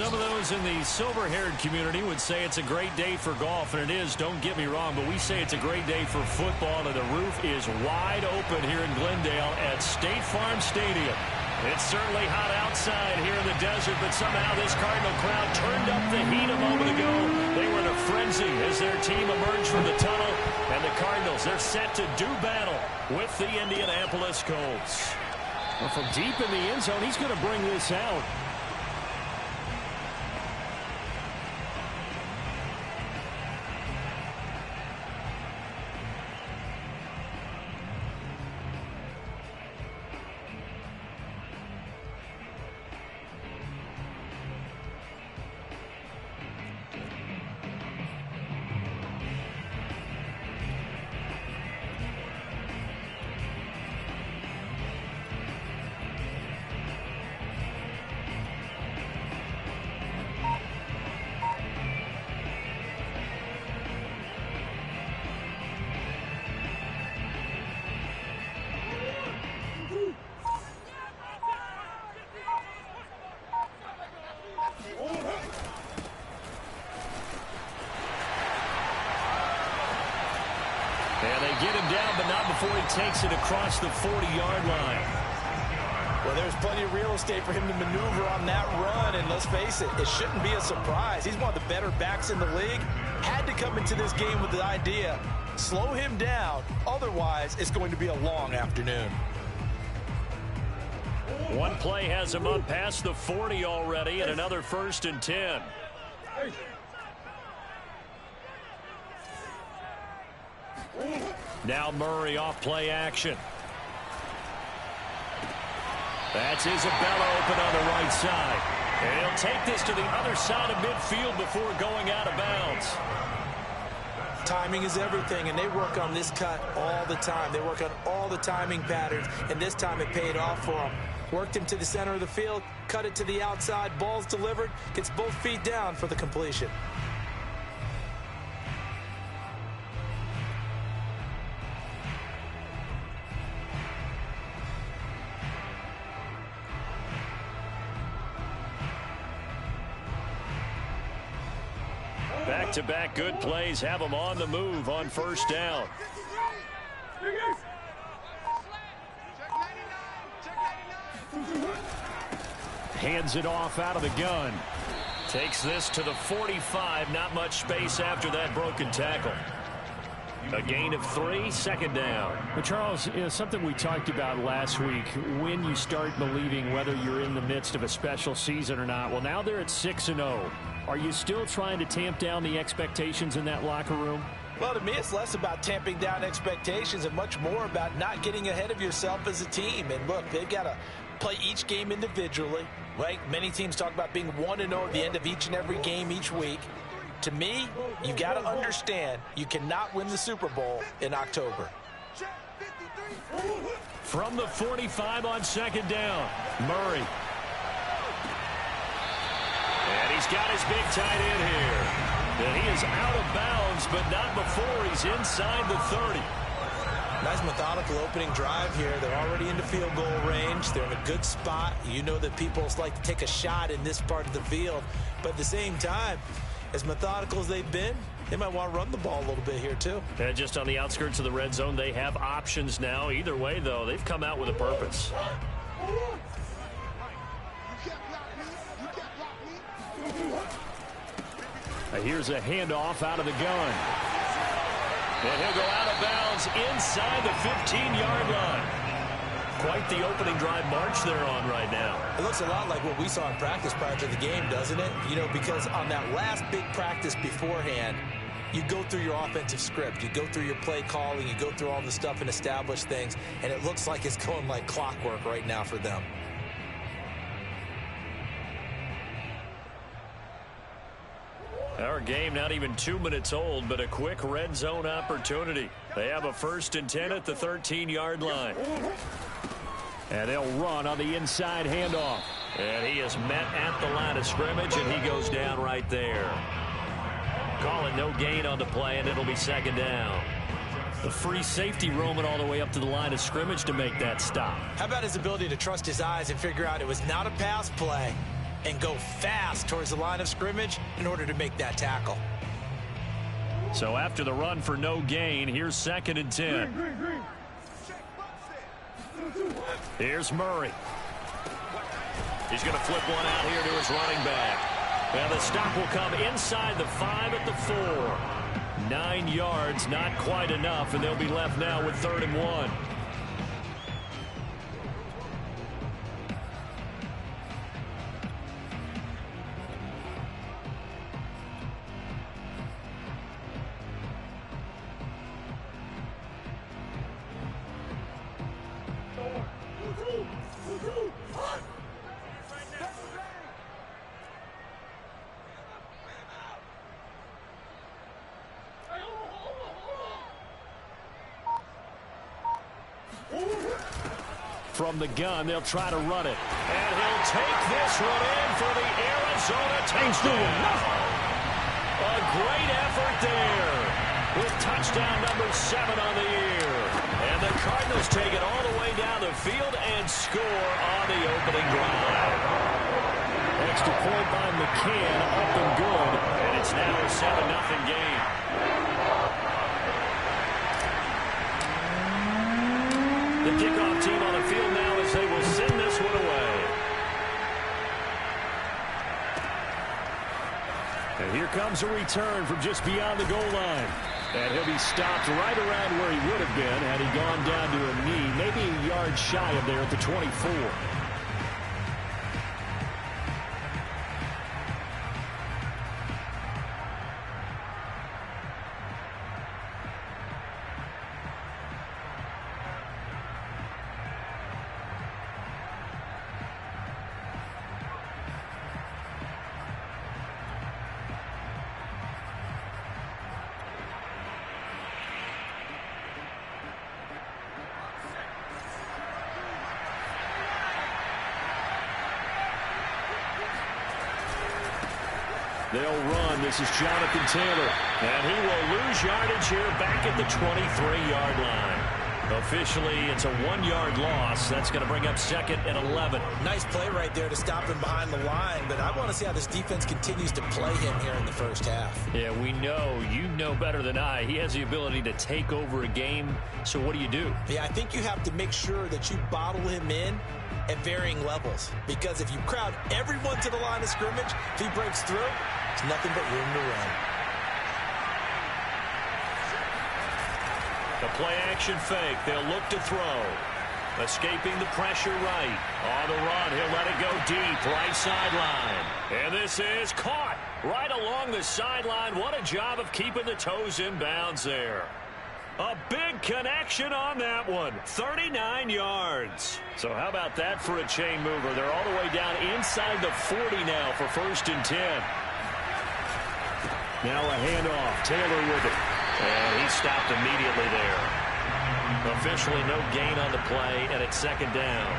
Some of those in the silver-haired community would say it's a great day for golf, and it is, don't get me wrong, but we say it's a great day for football, and the roof is wide open here in Glendale at State Farm Stadium. It's certainly hot outside here in the desert, but somehow this Cardinal crowd turned up the heat a moment ago. They were in a frenzy as their team emerged from the tunnel, and the Cardinals, they're set to do battle with the Indianapolis Colts. Well, from deep in the end zone, he's going to bring this out. And they get him down, but not before he takes it across the 40-yard line. Well, there's plenty of real estate for him to maneuver on that run, and let's face it, it shouldn't be a surprise. He's one of the better backs in the league. Had to come into this game with the idea, slow him down, otherwise it's going to be a long afternoon. One play has him up past the 40 already, and another 1st and 10. Now Murray off play action. That's Isabella open on the right side. And he'll take this to the other side of midfield before going out of bounds. Timing is everything, and they work on this cut all the time. They work on all the timing patterns, and this time it paid off for them. Worked him to the center of the field, cut it to the outside, ball's delivered, gets both feet down for the completion. Back-to-back good plays have him on the move on 1st down. Hands it off out of the gun. Takes this to the 45. Not much space after that broken tackle. A gain of 3, 2nd down. But Charles, something we talked about last week, when you start believing whether you're in the midst of a special season or not. Well, now they're at 6-0. Are you still trying to tamp down the expectations in that locker room? Well, to me, it's less about tamping down expectations and much more about not getting ahead of yourself as a team. And look, they've got to play each game individually, right? Many teams talk about being 1-0 at the end of each and every game each week. To me, you got to understand you cannot win the Super Bowl in October. From the 45 on 2nd down, Murray. And he's got his big tight end here. And he is out of bounds, but not before he's inside the 30. Nice methodical opening drive here. They're already into field goal range. They're in a good spot. You know that people like to take a shot in this part of the field. But at the same time, as methodical as they've been, they might want to run the ball a little bit here too. And just on the outskirts of the red zone, they have options now. Either way, though, they've come out with a purpose. Here's a handoff out of the gun. And he'll go out of bounds inside the 15-yard line. Quite the opening drive march they're on right now. It looks a lot like what we saw in practice prior to the game, doesn't it? You know, because on that last big practice beforehand, you go through your offensive script. You go through your play calling. You go through all the stuff and establish things. And it looks like it's going like clockwork right now for them. Our game not even 2 minutes old, but a quick red zone opportunity. They have a 1st and 10 at the 13-yard line. And they'll run on the inside handoff. And he is met at the line of scrimmage, and he goes down right there. Calling no gain on the play, and it'll be 2nd down. The free safety roaming all the way up to the line of scrimmage to make that stop. How about his ability to trust his eyes and figure out it was not a pass play? and go fast towards the line of scrimmage in order to make that tackle. So after the run for no gain, here's 2nd and 10. Here's Murray. He's going to flip one out here to his running back. Well, the stop will come inside the 5 at the 4. 9 yards, not quite enough, and they'll be left now with 3rd and 1. From the gun, they'll try to run it. And he'll take this one in for the Arizona touchdown. A great effort there with touchdown number 7 on the year. And the Cardinals take it all the way down the field and score on the opening drive. Extra point by McCann, up and good. And it's now a 7-0 game. The kickoff team on the field now as they will send this one away. And here comes a return from just beyond the goal line. And he'll be stopped right around where he would have been had he gone down to a knee, maybe a yard shy of there at the 24. They'll run. This is Jonathan Taylor. And he will lose yardage here back at the 23-yard line. Officially, it's a 1-yard loss. That's going to bring up 2nd and 11. Nice play right there to stop him behind the line, but I want to see how this defense continues to play him here in the first half. Yeah, we know. You know better than I. He has the ability to take over a game. So what do you do? Yeah, I think you have to make sure that you bottle him in at varying levels, because if you crowd everyone to the line of scrimmage, if he breaks through, it's nothing but room to run. The play-action fake. They'll look to throw. Escaping the pressure right. On the run, he'll let it go deep. Right sideline. And this is caught right along the sideline. What a job of keeping the toes in bounds there. A big connection on that one. 39 yards. So how about that for a chain mover? They're all the way down inside the 40 now for 1st and 10. Now a handoff. Taylor with it. And he stopped immediately there. Officially no gain on the play, and it's 2nd down.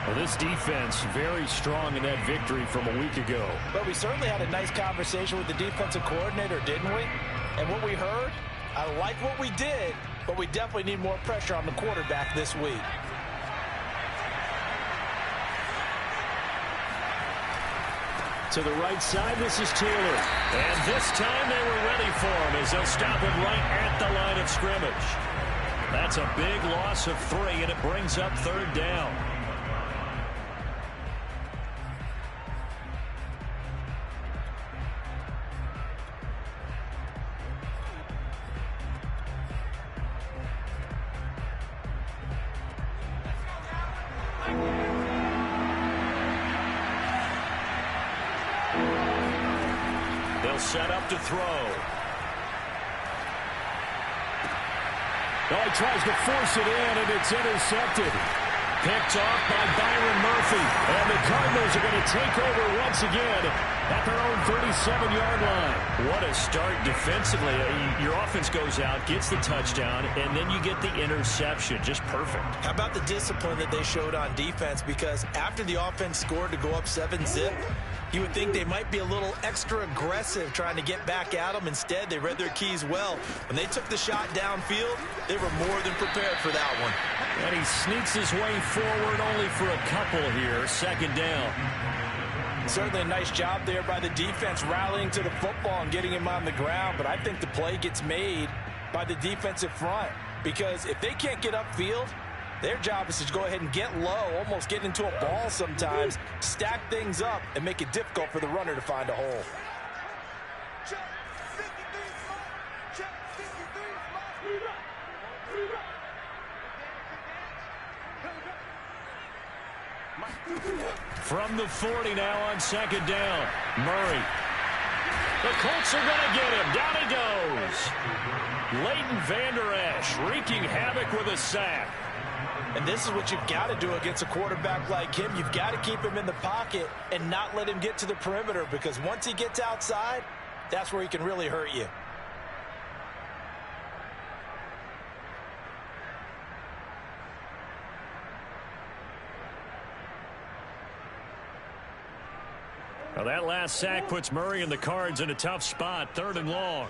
Well, this defense very strong in that victory from a week ago. But we certainly had a nice conversation with the defensive coordinator, didn't we? And what we heard, I like what we did, but we definitely need more pressure on the quarterback this week. To the right side, this is Taylor. And this time they were ready for him as they'll stop him right at the line of scrimmage. That's a big loss of 3, and it brings up 3rd down. They'll set up to throw. Oh, he tries to force it in, and it's intercepted. Picked off by Byron Murphy. And the Cardinals are going to take over once again at their own 37-yard line. What a start defensively. Your offense goes out, gets the touchdown, and then you get the interception. Just perfect. How about the discipline that they showed on defense? Because after the offense scored to go up 7-zip, you would think they might be a little extra aggressive trying to get back at them. Instead, they read their keys well. When they took the shot downfield, they were more than prepared for that one. And he sneaks his way forward only for a couple here. 2nd down. certainly a nice job there by the defense rallying to the football and getting him on the ground. But I think the play gets made by the defensive front, because if they can't get upfield, their job is to go ahead and get low, almost get into a ball sometimes, stack things up, and make it difficult for the runner to find a hole. From the 40 now on second down. Murray. The Colts are going to get him. Down he goes. Leighton Vander Esch wreaking havoc with a sack. And this is what you've got to do against a quarterback like him. You've got to keep him in the pocket and not let him get to the perimeter, because once he gets outside, that's where he can really hurt you. Well, that last sack puts Murray and the Cards in a tough spot. 3rd and long.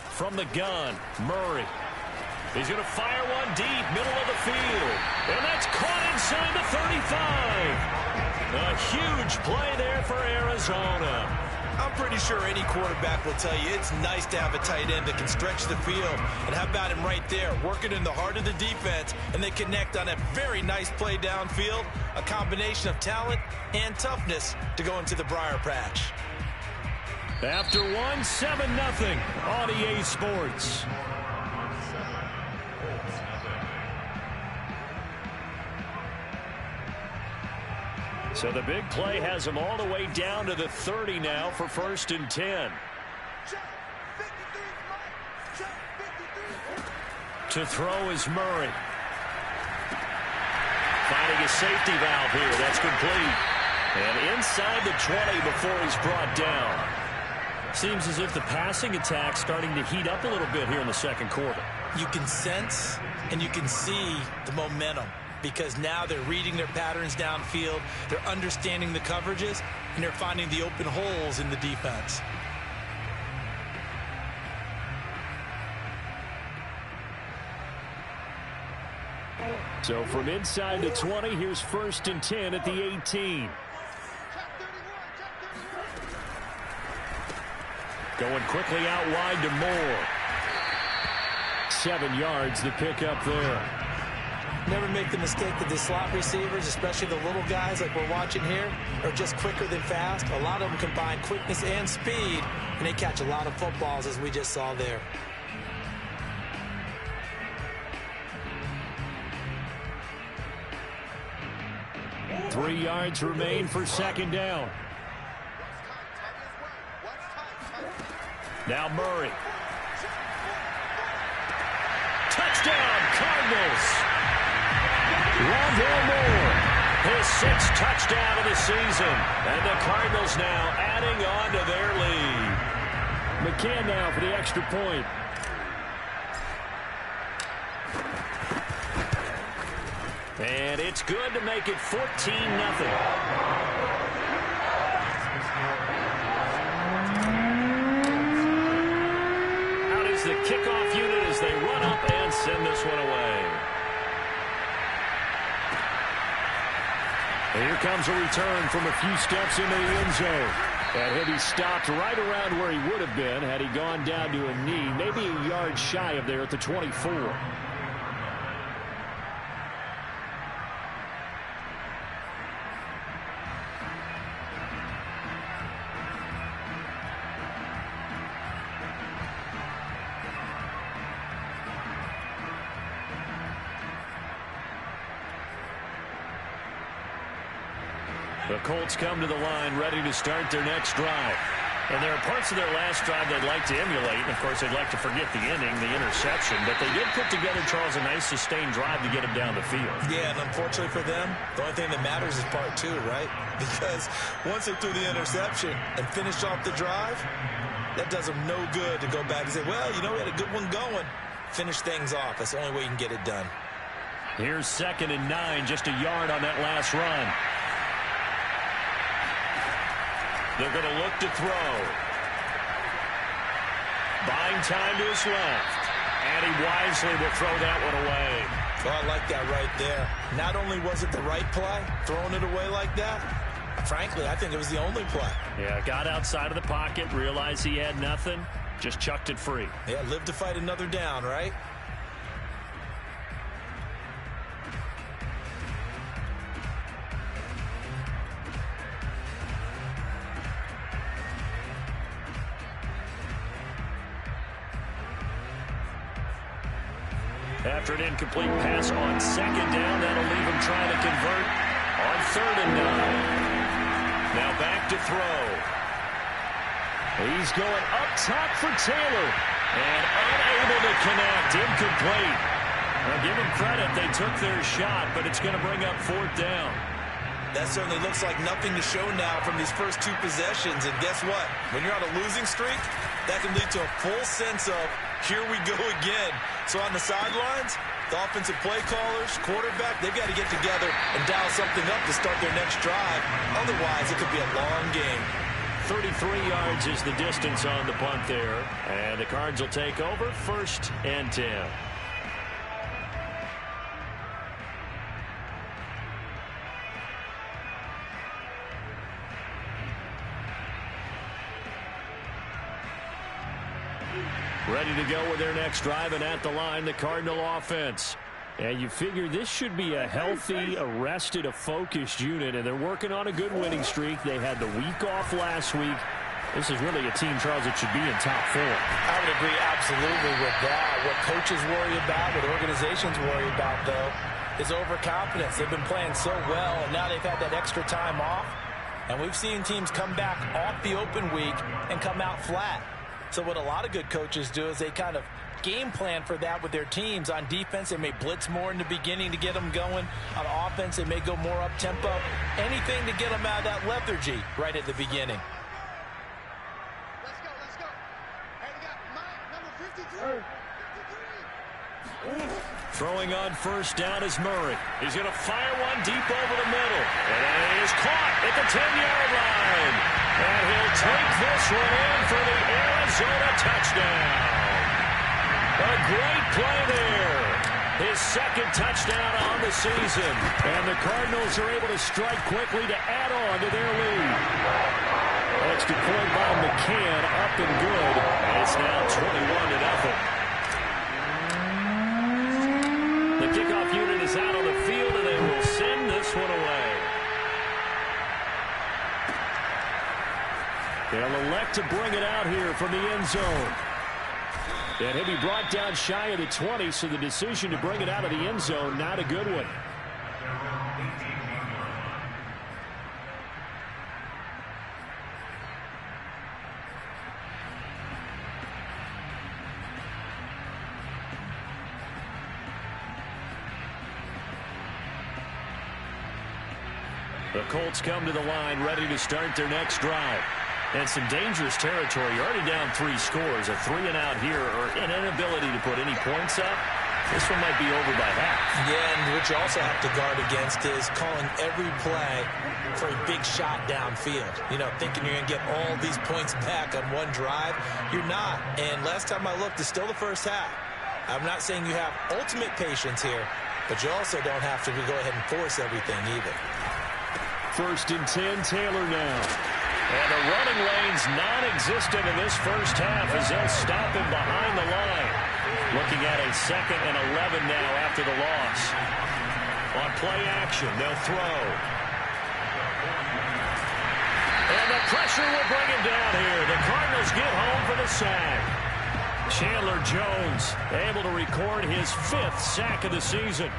From the gun, Murray. He's going to fire one deep, middle of the field. And that's caught inside the 35. A huge play there for Arizona. I'm pretty sure any quarterback will tell you it's nice to have a tight end that can stretch the field. And how about him right there, working in the heart of the defense, and they connect on a very nice play downfield, a combination of talent and toughness to go into the briar patch. After 7-0 on EA Sports. So the big play has him all the way down to the 30 now for 1st and 10. To throw is Murray. Finding a safety valve here. That's complete. And inside the 20 before he's brought down. Seems as if the passing attack's starting to heat up a little bit here in the second quarter. You can sense and you can see the momentum, because now they're reading their patterns downfield, they're understanding the coverages, and they're finding the open holes in the defense. So from inside the 20, here's 1st and 10 at the 18. Going quickly out wide to Moore. 7 yards the pickup there. Never make the mistake that the slot receivers, especially the little guys like we're watching here, are just quicker than fast. A lot of them combine quickness and speed, and they catch a lot of footballs, as we just saw there. Three yards remain for second down. Now Murray. Touchdown, Cardinals. Rondale Moore, his 6th touchdown of the season. And the Cardinals now adding on to their lead. McCann now for the extra point. And it's good to make it 14-0. The kickoff unit as they run up and send this one away. And here comes a return from a few steps into the end zone. And he'll be stopped right around where he would have been had he gone down to a knee, maybe a yard shy of there at the 24. The Colts come to the line ready to start their next drive. And there are parts of their last drive they'd like to emulate. And, of course, they'd like to forget the inning, the interception. But they did put together, Charles, a nice sustained drive to get him down the field. Yeah, and unfortunately for them, the only thing that matters is part 2, right? Because once they threw the interception and finished off the drive, that does them no good to go back and say, well, you know, we had a good one going. Finish things off. That's the only way you can get it done. Here's 2nd and 9, just a yard on that last run. They're going to look to throw. Buying time to his left. And he wisely will throw that one away. Well, I like that right there. Not only was it the right play, throwing it away like that, frankly, I think it was the only play. Yeah, got outside of the pocket, realized he had nothing, just chucked it free. Yeah, live to fight another down, right? After an incomplete pass on second down, that'll leave him trying to convert on 3rd and 9. Now back to throw. He's going up top for Taylor. And unable to connect. Incomplete. Now give them credit. They took their shot, but it's going to bring up 4th down. That certainly looks like nothing to show now from these first 2 possessions. And guess what? When you're on a losing streak, that can lead to a full sense of, here we go again. So on the sidelines, the offensive play callers, quarterback, they've got to get together and dial something up to start their next drive. Otherwise, it could be a long game. 33 yards is the distance on the punt there. And the Cards will take over 1st and 10. Ready to go with their next drive, and at the line, the Cardinal offense. And you figure this should be a healthy, a focused unit, and they're working on a good winning streak. They had the week off last week. This is really a team, Charles, that should be in top 4. I would agree absolutely with that. What coaches worry about, what organizations worry about, though, is overconfidence. They've been playing so well, and now they've had that extra time off. And we've seen teams come back off the open week and come out flat. So what a lot of good coaches do is they kind of game plan for that with their teams. On defense, they may blitz more in the beginning to get them going. On offense, they may go more up-tempo. Anything to get them out of that lethargy right at the beginning. Let's go. Hey, we got Mike, number 53. Throwing on 1st down is Murray. He's going to fire one deep over the middle. And it is caught at the 10-yard line. And he'll take this one in for the Arizona touchdown. A great play there. His 2nd touchdown on the season. And the Cardinals are able to strike quickly to add on to their lead. Extra point by McCann, up and good. And it's now 21-0. The kickoff unit is out on the field, and they will send this one away. They'll elect to bring it out here from the end zone. And he'll be brought down shy of the 20, so the decision to bring it out of the end zone, not a good one. The Colts come to the line, ready to start their next drive. And some dangerous territory. You're already down 3 scores. A 3-and-out here, or an inability to put any points up. This one might be over by half. Yeah, and what you also have to guard against is calling every play for a big shot downfield. You know, thinking you're going to get all these points back on one drive. You're not. And last time I looked, it's still the first half. I'm not saying you have ultimate patience here, but you also don't have to go ahead and force everything either. 1st and 10, Taylor now. And the running lane's non-existent in this first half as they'll stop him behind the line. Looking at a 2nd and 11 now after the loss. On play action, they'll throw. And the pressure will bring him down here. The Cardinals get home for the sack. Chandler Jones able to record his 5th sack of the season.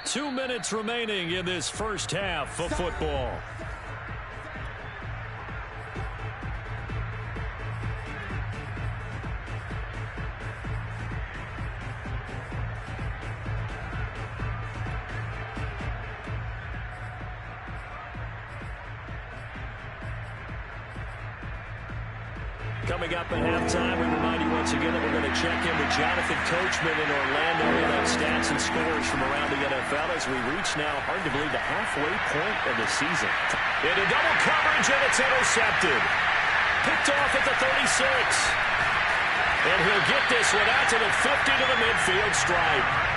Two minutes remaining in this first half of football. Coming up at halftime, we remind you once again that we're going to check in with Jonathan Coachman in Orlando. We'll have stats and scores from around the NFL as we reach now, hard to believe, the halfway point of the season. Into double coverage, and it's intercepted. Picked off at the 36. And he'll get this one out to the 50 to the midfield stripe.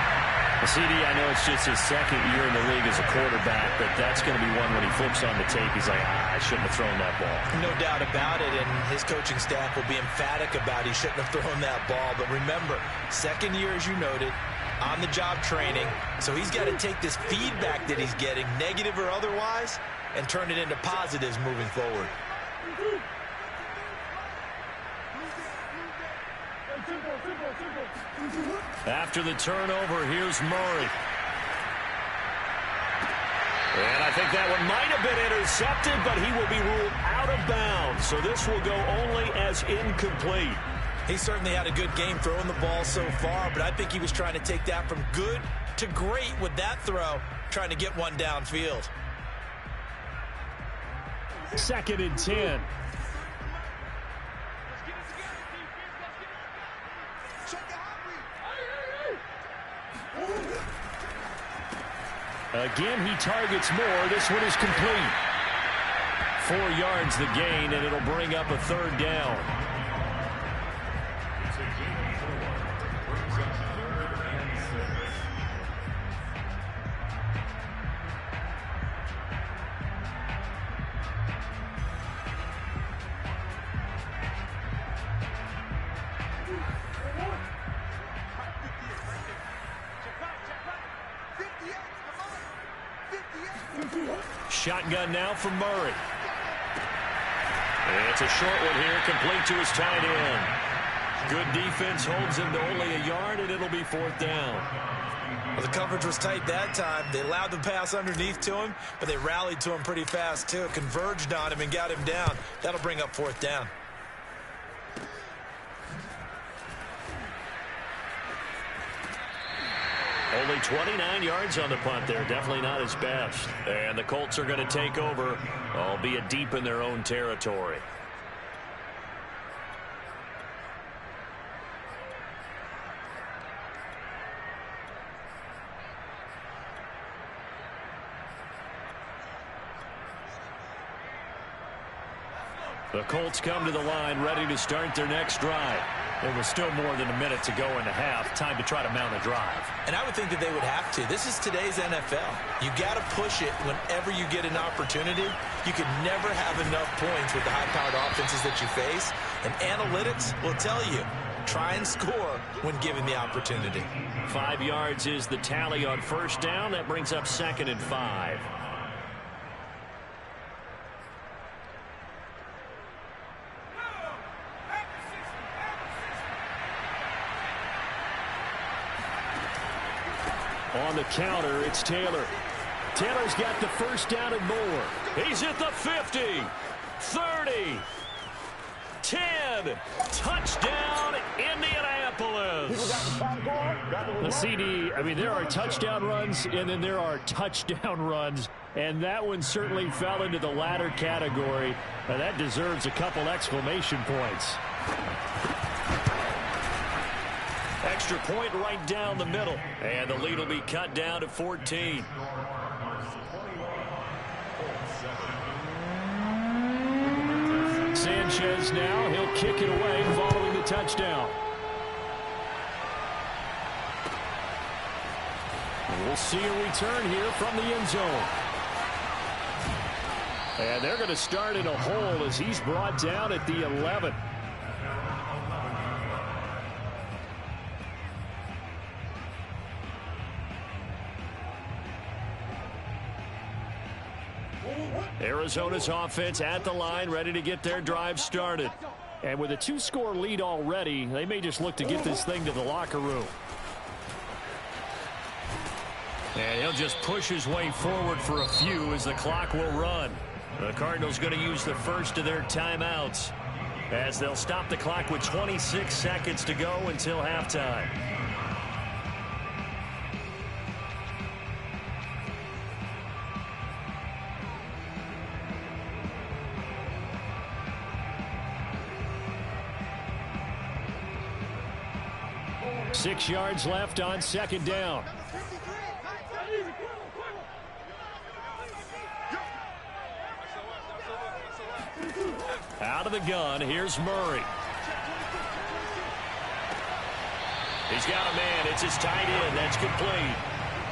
CD, I know it's just his second year in the league as a quarterback, but that's going to be one when he flips on the tape. He's like, I shouldn't have thrown that ball. No doubt about it, and his coaching staff will be emphatic about he shouldn't have thrown that ball. But remember, second year, as you noted, on-the-job training, so he's got to take this feedback that he's getting, negative or otherwise, and turn it into positives moving forward. After the turnover, here's Murray. And I think that one might have been intercepted, but he will be ruled out of bounds. So this will go only as incomplete. He certainly had a good game throwing the ball so far, but I think he was trying to take that from good to great with that throw, trying to get one downfield. 2nd and 10. Again, he targets more. This one is complete. 4 yards the gain, and it'll bring up a 3rd down. Shotgun now from Murray. And it's a short one here, complete to his tight end. Good defense holds him to only a yard, and it'll be 4th down. Well, the coverage was tight that time. They allowed the pass underneath to him, but they rallied to him pretty fast, too. Converged on him and got him down. That'll bring up 4th down. Only 29 yards on the punt there. Definitely not his best. And the Colts are going to take over, albeit deep in their own territory. The Colts come to the line, ready to start their next drive. There was still more than a minute to go in the half. Time to try to mount a drive. And I would think that they would have to. This is today's NFL. You got to push it whenever you get an opportunity. You can never have enough points with the high-powered offenses that you face. And analytics will tell you, try and score when given the opportunity. 5 yards is the tally on 1st down. That brings up 2nd and 5. On the counter, it's Taylor. Taylor's got the 1st down and more. He's at the 50, 30, 10. Touchdown, Indianapolis. The CD, I mean, there are touchdown runs, and then there are touchdown runs. And that one certainly fell into the latter category. That deserves a couple exclamation points. Extra point right down the middle. And the lead will be cut down to 14. Sanchez now, he'll kick it away following the touchdown. We'll see a return here from the end zone. And they're going to start in a hole as he's brought down at the 11. Arizona's offense at the line, ready to get their drive started. And with a 2-score lead already, they may just look to get this thing to the locker room. And he'll just push his way forward for a few as the clock will run. The Cardinals going to use the first of their timeouts as they'll stop the clock with 26 seconds to go until halftime. 6 yards left on second down. Out of the gun, here's Murray. He's got a man. It's his tight end. That's complete.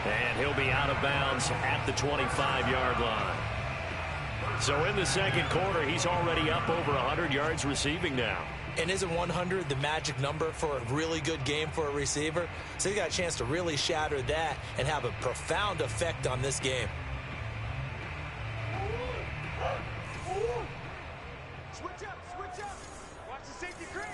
And he'll be out of bounds at the 25-yard line. So in the second quarter, he's already up over 100 yards receiving now. And isn't 100 the magic number for a really good game for a receiver? So he got a chance to really shatter that and have a profound effect on this game. Switch up, switch up. Watch the safety crease.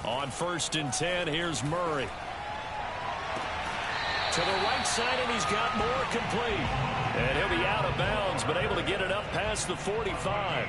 On 1st and 10, here's Murray. To the right side, and he's got more complete. And he'll be out of bounds, but able to get it up past the 45.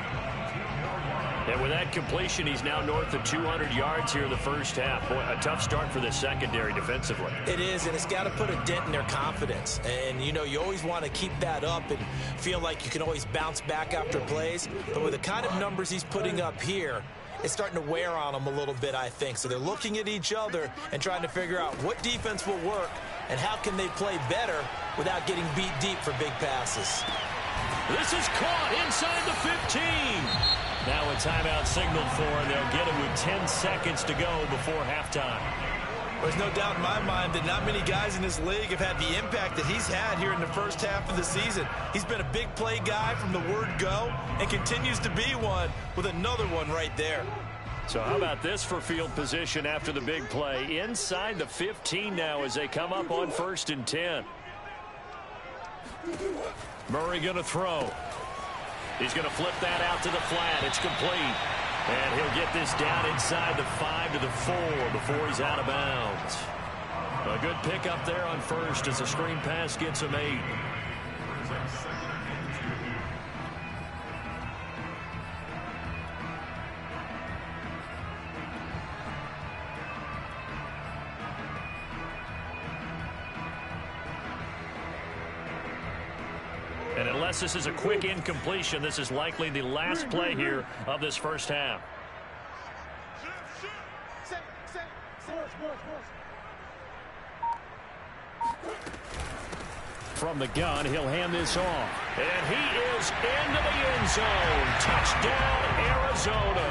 And with that completion, he's now north of 200 yards here in the first half. Boy, a tough start for the secondary defensively. It is, and it's got to put a dent in their confidence. And, you know, you always want to keep that up and feel like you can always bounce back after plays. But with the kind of numbers he's putting up here, it's starting to wear on them a little bit, I think. So they're looking at each other and trying to figure out what defense will work and how can they play better without getting beat deep for big passes. This is caught inside the 15. Now a timeout signaled for, and they'll get it with 10 seconds to go before halftime. There's no doubt in my mind that not many guys in this league have had the impact that he's had here in the first half of the season. He's been a big play guy from the word go and continues to be one with another one right there. So how about this for field position after the big play? Inside the 15 now as they come up on 1st and 10. Murray going to throw. He's going to flip that out to the flat. It's complete. And he'll get this down inside the 5 to the 4 before he's out of bounds. A good pickup there on 1st as the screen pass gets him 8. And unless this is a quick incompletion, this is likely the last play here of this first half. From the gun, he'll hand this off. And he is into the end zone. Touchdown, Arizona.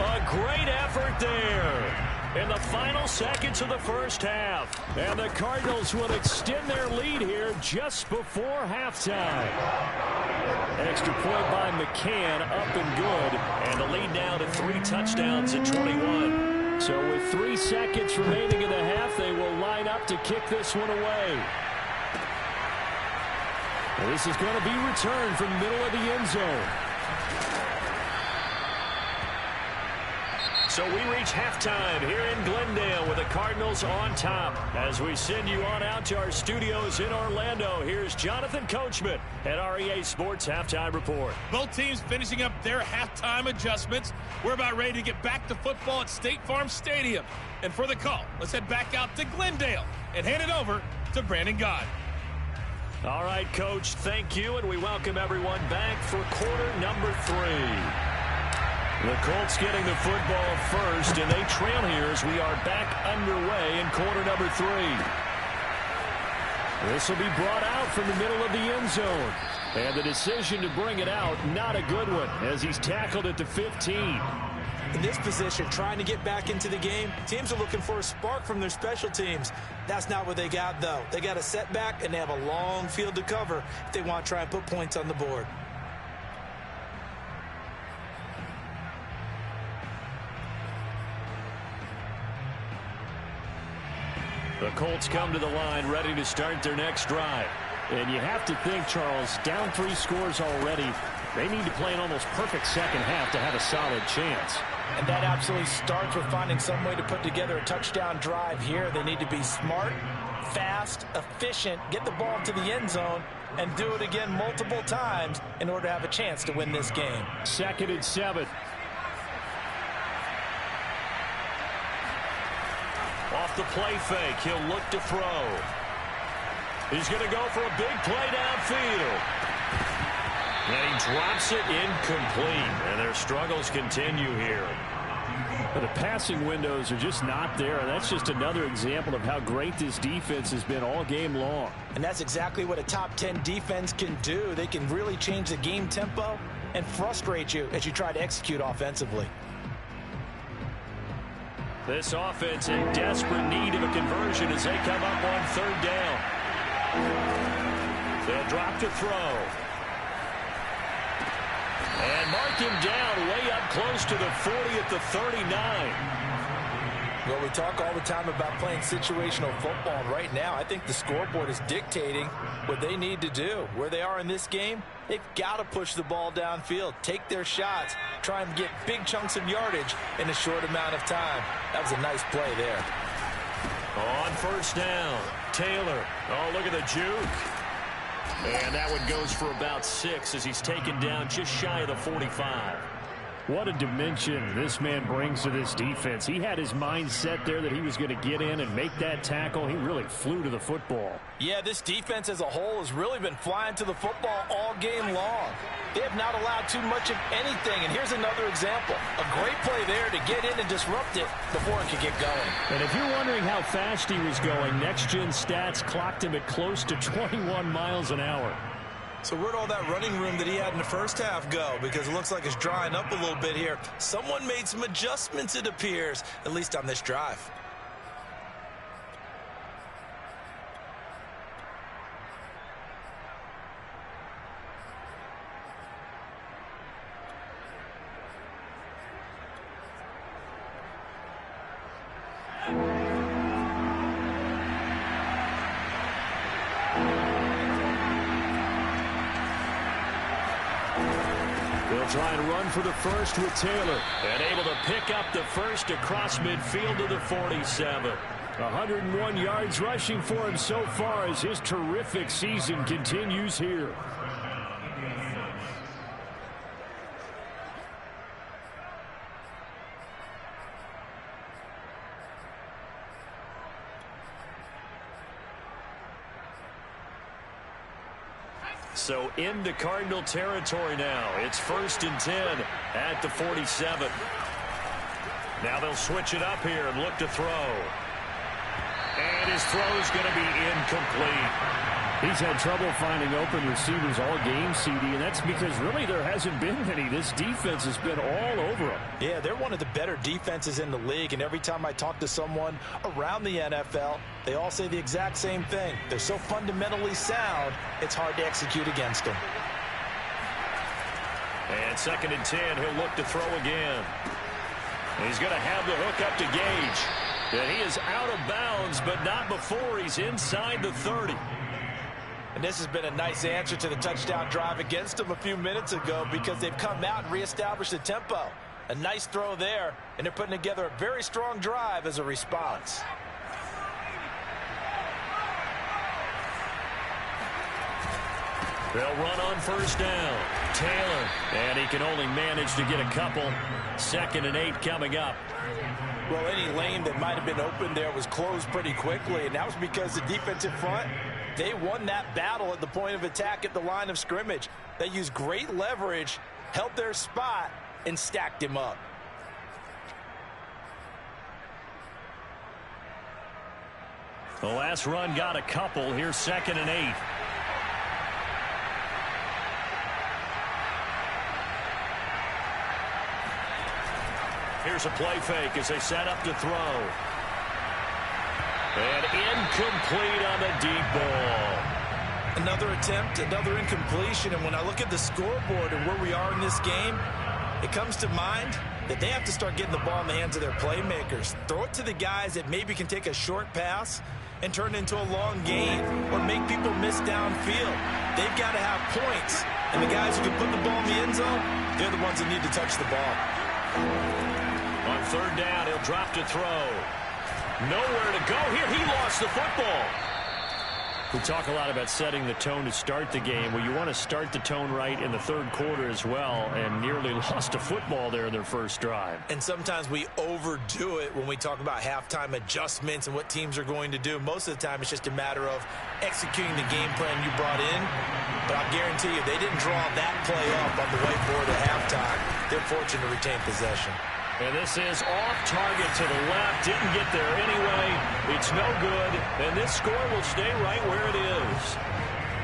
A great effort there in the final seconds of the first half. And the Cardinals will extend their lead here just before halftime. Extra point by McCann, up and good. And the lead now to 3 touchdowns at 21. So with 3 seconds remaining in the half, they will line up to kick this one away. And this is going to be returned from the middle of the end zone. So we reach halftime here in Glendale with the Cardinals on top. As we send you on out to our studios in Orlando, here's Jonathan Coachman at REA Sports Halftime Report. Both teams finishing up their halftime adjustments. We're about ready to get back to football at State Farm Stadium. And for the call, let's head back out to Glendale and hand it over to Brandon Gott. All right, Coach, thank you, and we welcome everyone back for quarter number 3. The Colts getting the football first, and they trail here as we are back underway in quarter number 3. This will be brought out from the middle of the end zone. And the decision to bring it out, not a good one, as he's tackled at the 15. In this position, trying to get back into the game, teams are looking for a spark from their special teams. That's not what they got, though. They got a setback, and they have a long field to cover if they want to try and put points on the board. The Colts come to the line ready to start their next drive. And you have to think, Charles, down 3 scores already. They need to play an almost perfect second half to have a solid chance. And that absolutely starts with finding some way to put together a touchdown drive here. They need to be smart, fast, efficient, get the ball to the end zone, and do it again multiple times in order to have a chance to win this game. 2nd and 7. Off the play fake, he'll look to throw. He's going to go for a big play downfield. And he drops it incomplete. And their struggles continue here. But the passing windows are just not there. That's just another example of how great this defense has been all game long. And that's exactly what a top 10 defense can do. They can really change the game tempo and frustrate you as you try to execute offensively. This offense in desperate need of a conversion as they come up on third down. They'll drop to throw. And mark him down way up close to the 40 at the 39. Well, we talk all the time about playing situational football, and right now I think the scoreboard is dictating what they need to do. Where they are in this game, they've got to push the ball downfield, take their shots, try and get big chunks of yardage in a short amount of time. That was a nice play there. On first down, Taylor. Oh, look at the juke. And that one goes for about 6 as he's taken down just shy of the 45. What a dimension this man brings to this defense. He had his mind set there that he was going to get in and make that tackle. He really flew to the football. Yeah, this defense as a whole has really been flying to the football all game long. They have not allowed too much of anything, and here's another example. A great play there to get in and disrupt it before it could get going. And if you're wondering how fast he was going, next-gen stats clocked him at close to 21 miles an hour. So where'd all that running room that he had in the first half go? Because it looks like it's drying up a little bit here. Someone made some adjustments, it appears, at least on this drive. Try and run for the first with Taylor. And able to pick up the first across midfield to the 47. 101 yards rushing for him so far as his terrific season continues here. So into Cardinal territory now. It's 1st and 10 at the 47. Now they'll switch it up here and look to throw. And his throw is going to be incomplete. He's had trouble finding open receivers all game, CD, and that's because really there hasn't been any. This defense has been all over him. Yeah, they're one of the better defenses in the league, and every time I talk to someone around the NFL, they all say the exact same thing. They're so fundamentally sound, it's hard to execute against them. And 2nd and 10, he'll look to throw again. And he's going to have the hook up to Gage. And he is out of bounds, but not before he's inside the 30. And this has been a nice answer to the touchdown drive against them a few minutes ago because they've come out and reestablished the tempo. A nice throw there, and they're putting together a very strong drive as a response. They'll run on first down. Taylor, and he can only manage to get a couple. 2nd and 8 coming up. Well, any lane that might have been open there was closed pretty quickly, and that was because the defensive front, they won that battle at the point of attack at the line of scrimmage. They used great leverage, held their spot, and stacked him up. The last run got a couple. Here's 2nd and 8. Here's a play fake as they set up to throw. And incomplete on the deep ball. Another attempt, another incompletion, and when I look at the scoreboard and where we are in this game, it comes to mind that they have to start getting the ball in the hands of their playmakers. Throw it to the guys that maybe can take a short pass and turn it into a long gain or make people miss downfield. They've got to have points, and the guys who can put the ball in the end zone, they're the ones that need to touch the ball. On third down, he'll drop to throw. Nowhere to go here. He lost the football. We talk a lot about setting the tone to start the game. Well, you want to start the tone right in the third quarter as well, and nearly lost a football there in their first drive. And sometimes we overdo it when we talk about halftime adjustments and what teams are going to do. Most of the time, it's just a matter of executing the game plan you brought in. But I'll guarantee you, they didn't draw that play up on the whiteboard at halftime. They're fortunate to retain possession. And this is off target to the left. Didn't get there anyway. It's no good. And this score will stay right where it is.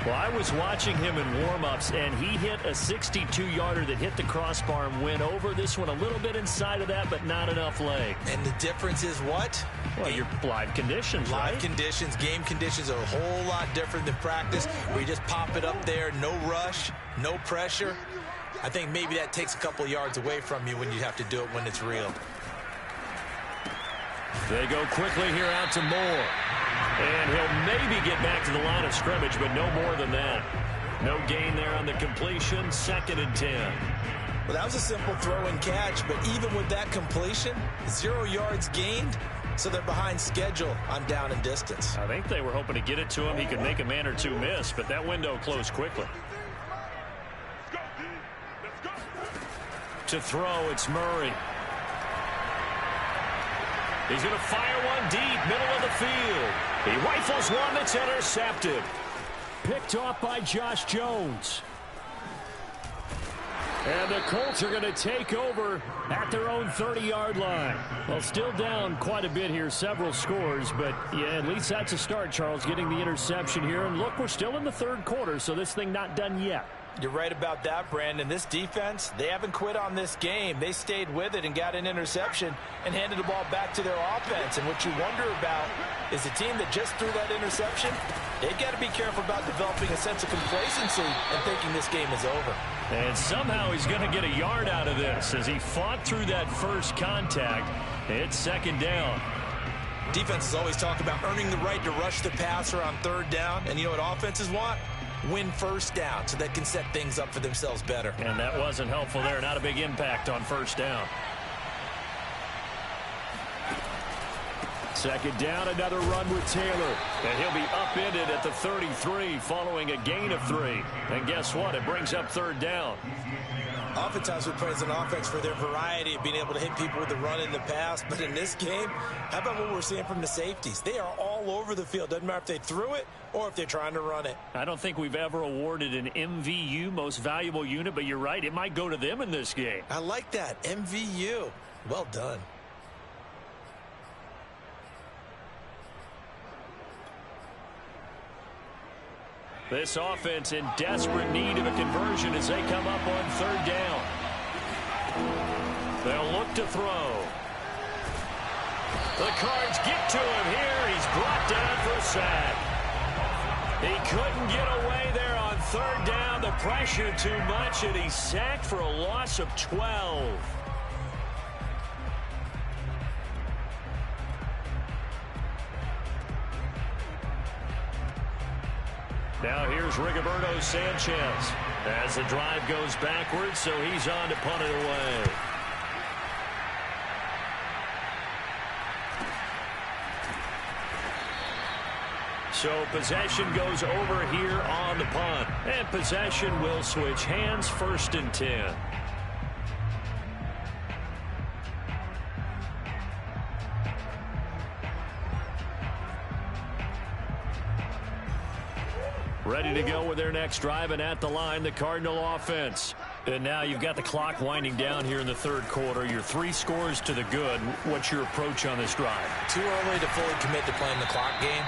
Well, I was watching him in warm-ups, and he hit a 62-yarder that hit the crossbar and went over. This one a little bit inside of that, but not enough leg. And the difference is what? Well, your live conditions, right? Live conditions, game conditions are a whole lot different than practice, where you just pop it up there, no rush, no pressure. I think maybe that takes a couple yards away from you when you have to do it when it's real. They go quickly here out to Moore. And he'll maybe get back to the line of scrimmage, but no more than that. No gain there on the completion. 2nd and 10. Well, that was a simple throw and catch, but even with that completion, 0 yards gained, so they're behind schedule on down and distance. I think they were hoping to get it to him. He could make a man or two miss, but that window closed quickly. To throw, it's Murray. He's going to fire one deep, middle of the field. He rifles one that's intercepted. Picked off by Josh Jones. And the Colts are going to take over at their own 30-yard line. Well, still down quite a bit here, several scores, but yeah, at least that's a start, Charles, getting the interception here. And look, we're still in the third quarter, so this thing not done yet. You're right about that, Brandon. This defense, they haven't quit on this game. They stayed with it and got an interception and handed the ball back to their offense. And what you wonder about is a team that just threw that interception, they've got to be careful about developing a sense of complacency and thinking this game is over. And somehow he's going to get a yard out of this as he fought through that first contact. It's 2nd down. Defenses always talk about earning the right to rush the passer on 3rd down. And you know what offenses want? Win 1st down so they can set things up for themselves better. And that wasn't helpful there. Not a big impact on 1st down. 2nd down, another run with Taylor. And he'll be upended at the 33 following a gain of 3. And guess what? It brings up 3rd down. Oftentimes we praise an offense for their variety of being able to hit people with the run in the pass. But in this game, how about what we're seeing from the safeties? They are all over the field. Doesn't matter if they threw it or if they're trying to run it. I don't think we've ever awarded an MVU, most valuable unit, but you're right. It might go to them in this game. I like that. MVU. Well done. This offense in desperate need of a conversion as they come up on 3rd down. They'll look to throw. The Cards get to him here. He's brought down for a sack. He couldn't get away there on 3rd down. The pressure too much, and he's sacked for a loss of 12. Now here's Rigoberto Sanchez as the drive goes backwards, so he's on to punt it away. So possession goes over here on the punt. And possession will switch hands, 1st and 10. Ready to go with their next drive, and at the line, the Cardinal offense. And now you've got the clock winding down here in the 3rd quarter. Your 3 scores to the good. What's your approach on this drive? Too early to fully commit to playing the clock game.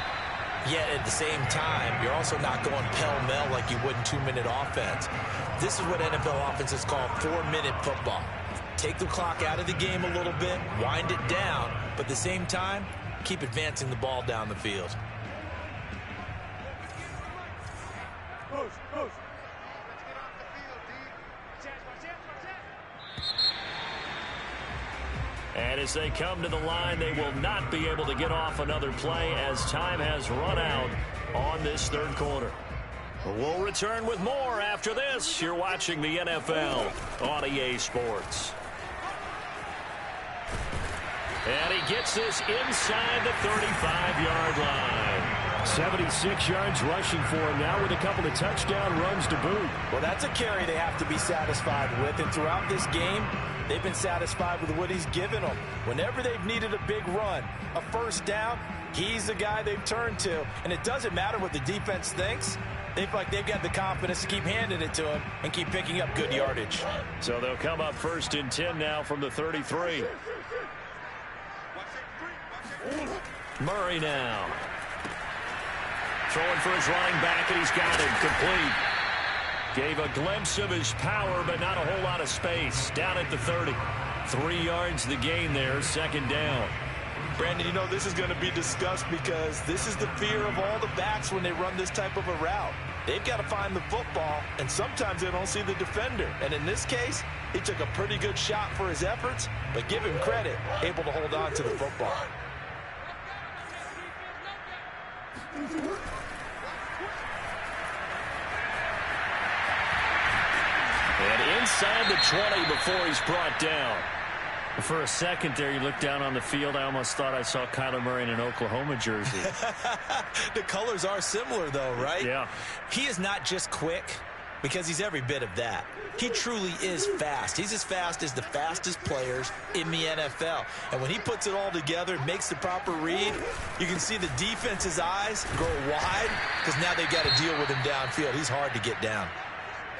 Yet at the same time, you're also not going pell-mell like you would in 2-minute offense. This is what NFL offenses call 4-minute football. Take the clock out of the game a little bit, wind it down, but at the same time, keep advancing the ball down the field. And as they come to the line, they will not be able to get off another play as time has run out on this 3rd quarter. We'll return with more after this. You're watching the NFL on EA Sports. And he gets this inside the 35-yard line. 76 yards rushing for him now with a couple of touchdown runs to boot. Well, that's a carry they have to be satisfied with. And throughout this game, they've been satisfied with what he's given them. Whenever they've needed a big run, a first down, he's the guy they've turned to. And it doesn't matter what the defense thinks. They feel like they've got the confidence to keep handing it to him and keep picking up good yardage. So they'll come up 1st and 10 now from the 33. Murray now. Throwing for his running back, and he's got him complete. Gave a glimpse of his power, but not a whole lot of space. Down at the 30. 3 yards the gain there, 2nd down. Brandon, you know this is going to be discussed because this is the fear of all the backs when they run this type of a route. They've got to find the football, and sometimes they don't see the defender. And in this case, he took a pretty good shot for his efforts, but give him credit, able to hold on to the football. And inside the 20 before he's brought down. For a second there, you look down on the field, I almost thought I saw Kyler Murray in an Oklahoma jersey. The colors are similar, though, right? Yeah. He is not just quick, because he's every bit of that. He truly is fast. He's as fast as the fastest players in the NFL. And when he puts it all together, makes the proper read, you can see the defense's eyes grow wide because now they've got to deal with him downfield. He's hard to get down.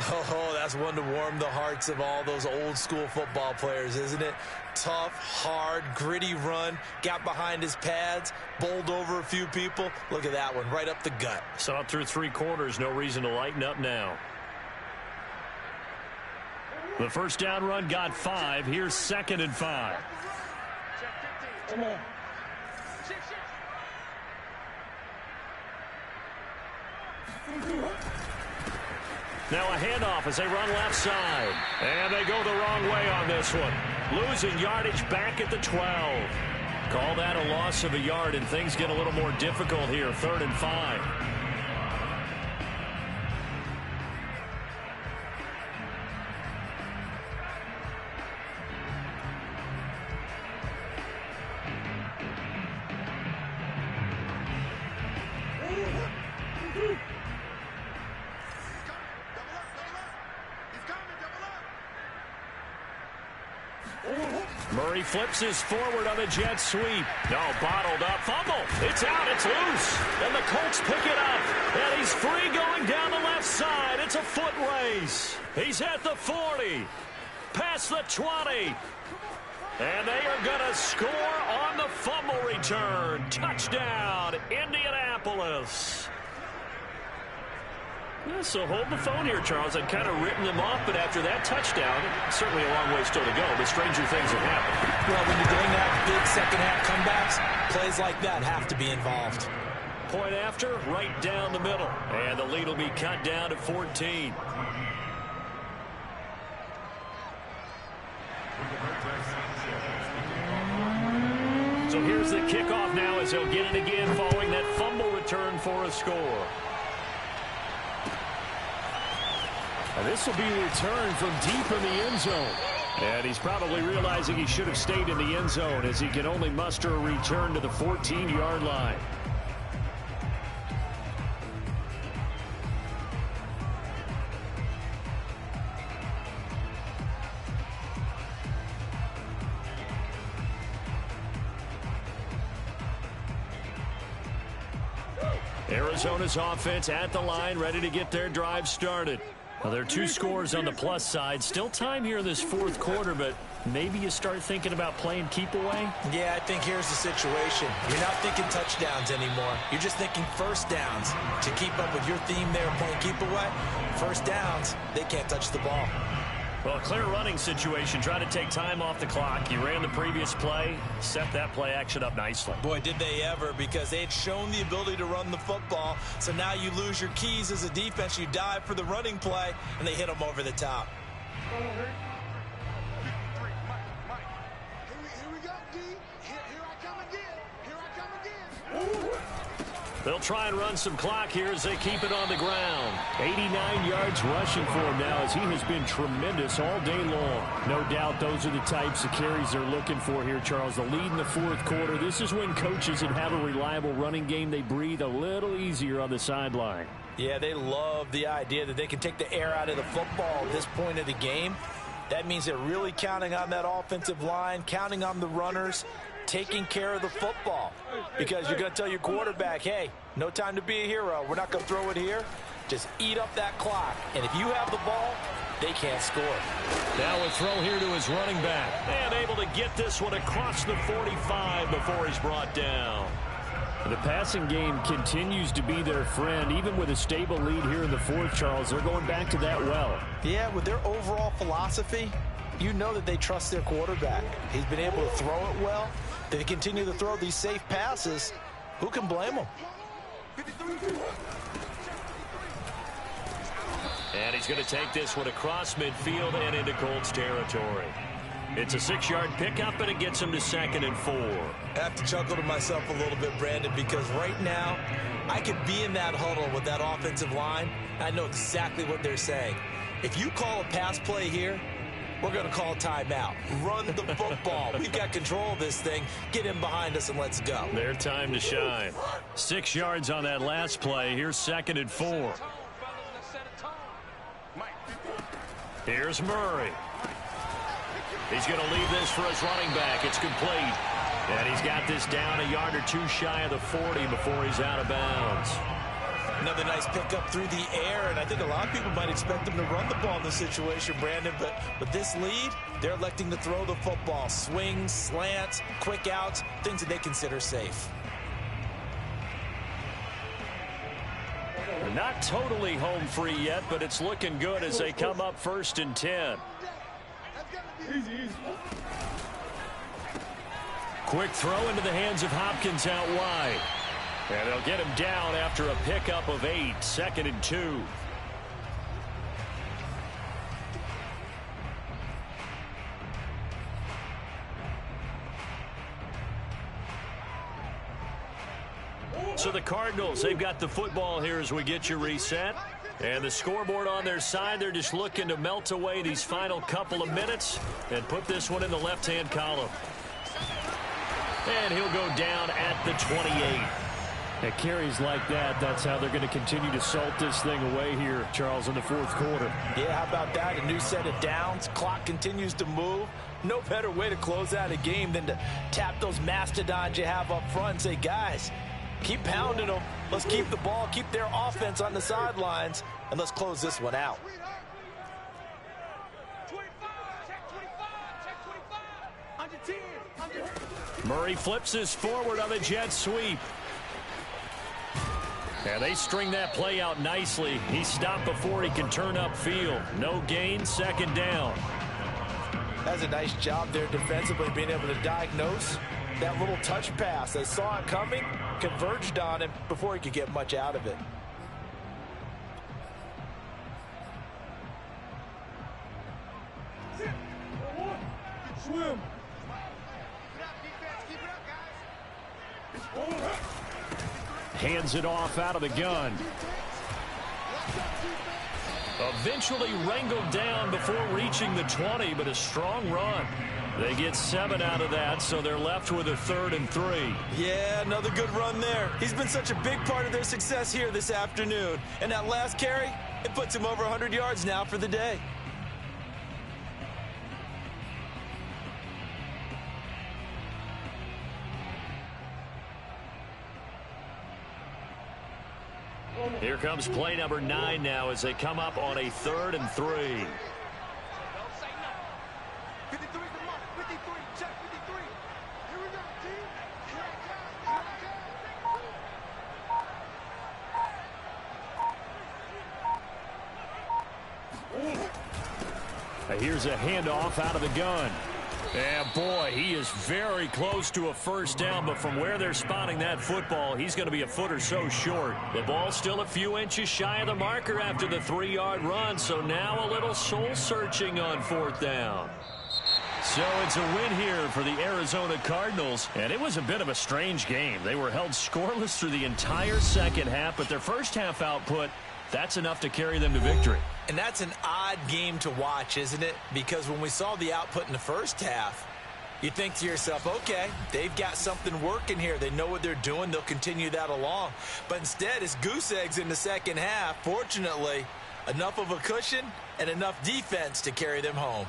Oh, that's one to warm the hearts of all those old-school football players, isn't it? Tough, hard, gritty run, got behind his pads, bowled over a few people. Look at that one, right up the gut. Saw it through 3 quarters, no reason to lighten up now. The first down run got 5. Here's 2nd and 5. Come on. Now a handoff as they run left side. And they go the wrong way on this one. Losing yardage back at the 12. Call that a loss of a yard, and things get a little more difficult here. 3rd and 5. Murray flips his forward on the jet sweep. No, bottled up. Fumble. It's out. It's loose. And the Colts pick it up. And he's free going down the left side. It's a foot race. He's at the 40. Past the 20. And they are going to score on the fumble return. Touchdown, Indianapolis. Yeah, so hold the phone here, Charles. I'd kind of written them off, but after that touchdown, certainly a long way still to go, but stranger things have happened. Well, when you're going to have big second-half comebacks, plays like that have to be involved. Point after, right down the middle. And the lead will be cut down to 14. So here's the kickoff now as they'll get it again following that fumble return for a score. Now this will be returned from deep in the end zone. And he's probably realizing he should have stayed in the end zone as he can only muster a return to the 14-yard line. Arizona's offense at the line, ready to get their drive started. Well, there are 2 scores on the plus side. Still time here in this 4th quarter, but maybe you start thinking about playing keep away? Yeah, I think here's the situation. You're not thinking touchdowns anymore. You're just thinking first downs. To keep up with your theme there, playing keep away, first downs, they can't touch the ball. Well, a clear running situation. Try to take time off the clock. You ran the previous play, set that play action up nicely. Boy, did they ever, because they had shown the ability to run the football. So now you lose your keys as a defense. You dive for the running play, and they hit them over the top. Here we go, D. Here I come again. Here I come again. They'll try and run some clock here as they keep it on the ground. 89 yards rushing for him now as he has been tremendous all day long. No doubt those are the types of carries they're looking for here, Charles. The lead in the fourth quarter. This is when coaches that have a reliable running game, they breathe a little easier on the sideline. Yeah, they love the idea that they can take the air out of the football at this point of the game. That means they're really counting on that offensive line, counting on the runners, taking care of the football. Because you're going to tell your quarterback, hey, no time to be a hero. We're not going to throw it here. Just eat up that clock. And if you have the ball, they can't score. Now a throw here to his running back. And able to get this one across the 45 before he's brought down. The passing game continues to be their friend. Even with a stable lead here in the fourth, Charles, they're going back to that well. Yeah, with their overall philosophy, you know that they trust their quarterback. He's been able to throw it well. They continue to throw these safe passes. Who can blame them? And he's going to take this one across midfield and into Colts territory. It's a 6-yard pickup, and it gets him to 2nd and 4. I have to chuckle to myself a little bit, Brandon, because right now I could be in that huddle with that offensive line. I know exactly what they're saying. If you call a pass play here, we're going to call timeout. Run the football. We've got control of this thing. Get him behind us and let's go. Their time to shine. 6 yards on that last play. Here's 2nd and 4. Here's Murray. He's going to leave this for his running back. It's complete. And he's got this down a yard or two shy of the 40 before he's out of bounds. Another nice pickup through the air, and I think a lot of people might expect him to run the ball in this situation, Brandon, but with this lead, they're electing to throw the football. Swings, slants, quick outs, things that they consider safe. They're not totally home free yet, but it's looking good as they come up 1st and 10. Quick throw into the hands of Hopkins out wide. And they'll get him down after a pickup of 8, 2nd and 2. So the Cardinals, they've got the football here as we get you reset. And the scoreboard on their side, they're just looking to melt away these final couple of minutes and put this one in the left-hand column. And he'll go down at the 28. At carries like that, that's how they're going to continue to salt this thing away here, Charles, in the fourth quarter. Yeah, how about that? A new set of downs. Clock continues to move. No better way to close out a game than to tap those mastodons you have up front and say, guys, keep pounding them. Let's keep the ball, keep their offense on the sidelines, and let's close this one out. Murray flips this forward on the jet sweep. And they string that play out nicely. He stopped before he can turn upfield. No gain, 2nd down. That's a nice job there defensively, being able to diagnose that little touch pass. They saw it coming, converged on him before he could get much out of it. Swim. Hands it off out of the gun. Eventually wrangled down before reaching the 20, but a strong run. They get 7 out of that, so they're left with a 3rd and 3. Yeah, another good run there. He's been such a big part of their success here this afternoon. And that last carry, it puts him over 100 yards now for the day. Here comes play number 9 now as they come up on a 3rd and 3. Don't say nothing. 53 is the mark. 53. Check 53. Here we go, Now here's a handoff out of the gun. And boy, he is very close to a first down, but from where they're spotting that football, he's going to be a foot or so short. The ball's still a few inches shy of the marker after the 3-yard run, so now a little soul-searching on 4th down. So it's a win here for the Arizona Cardinals, and it was a bit of a strange game. They were held scoreless through the entire second half, but their first half output, that's enough to carry them to victory. And that's an odd game to watch, isn't it? Because when we saw the output in the first half, you think to yourself, okay, they've got something working here. They know what they're doing. They'll continue that along. But instead, it's goose eggs in the second half. Fortunately, enough of a cushion and enough defense to carry them home.